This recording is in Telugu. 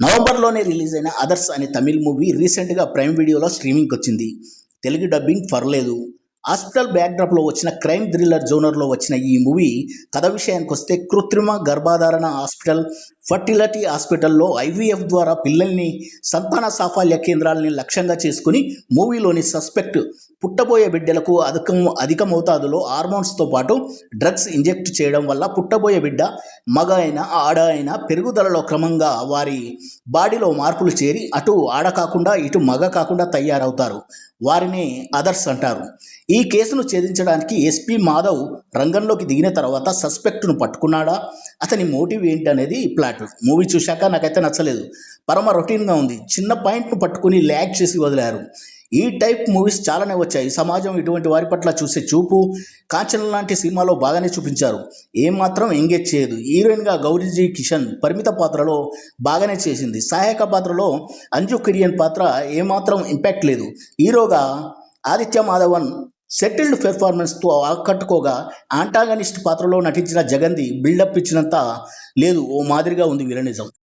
నవంబర్లోనే రిలీజ్ అయిన అదర్స్ అనే తమిళ్ మూవీ రీసెంట్గా ప్రైమ్ వీడియోలో స్ట్రీమింగ్కి వచ్చింది. తెలుగు డబ్బింగ్ పర్లేదు. హాస్పిటల్ బ్యాక్డ్రాప్లో వచ్చిన క్రైమ్ థ్రిల్లర్ జోనర్లో వచ్చిన ఈ మూవీ కథ విషయానికి వస్తే కృత్రిమ గర్భధారణ హాస్పిటల్, ఫర్టిలిటీ హాస్పిటల్లో ఐవీఎఫ్ ద్వారా పిల్లల్ని సంతాన సాఫల్య కేంద్రాలని లక్ష్యంగా చేసుకుని మూవీలోని సస్పెక్ట్ పుట్టబోయే బిడ్డలకు అధిక మోతాదులో హార్మోన్స్తో పాటు డ్రగ్స్ ఇంజెక్ట్ చేయడం వల్ల పుట్టబోయే బిడ్డ మగ అయినా ఆడ అయినా పెరుగుదలలో క్రమంగా వారి బాడీలో మార్పులు చేరి అటు ఆడ కాకుండా ఇటు మగ కాకుండా తయారవుతారు. వారిని అదర్స్ అంటారు. ఈ కేసును ఛేదించడానికి ఎస్పీ మాధవ్ రంగంలోకి దిగిన తర్వాత సస్పెక్ట్ను పట్టుకున్నాడా, అతని మోటివ్ ఏంటి అనేది ప్లాట్. మూవీ చూశాక నాకైతే నచ్చలేదు. పరమ రొటీన్గా ఉంది. చిన్న పాయింట్ను పట్టుకుని ల్యాగ్ చేసి వదిలారు. ఈ టైప్ మూవీస్ చాలానే వచ్చాయి. సమాజం ఇటువంటి వారి పట్ల చూసే చూపు కాంచన లాంటి సినిమాలో బాగానే చూపించారు. ఏమాత్రం ఎంగేజ్ చేయదు. హీరోయిన్గా గౌరీజీ కిషన్ పరిమిత పాత్రలో బాగానే చేసింది. సహాయక పాత్రలో అంజు కిరియన్ పాత్ర ఏమాత్రం ఇంపాక్ట్ లేదు. హీరోగా ఆదిత్య మాధవన్ సెటిల్డ్ పెర్ఫార్మెన్స్తో ఆకట్టుకోగా, యాంటాగనిస్ట్ పాత్రలో నటించిన జగంది బిల్డప్ ఇచ్చినంత లేదు. ఓ మాదిరిగా ఉంది విలనిజం.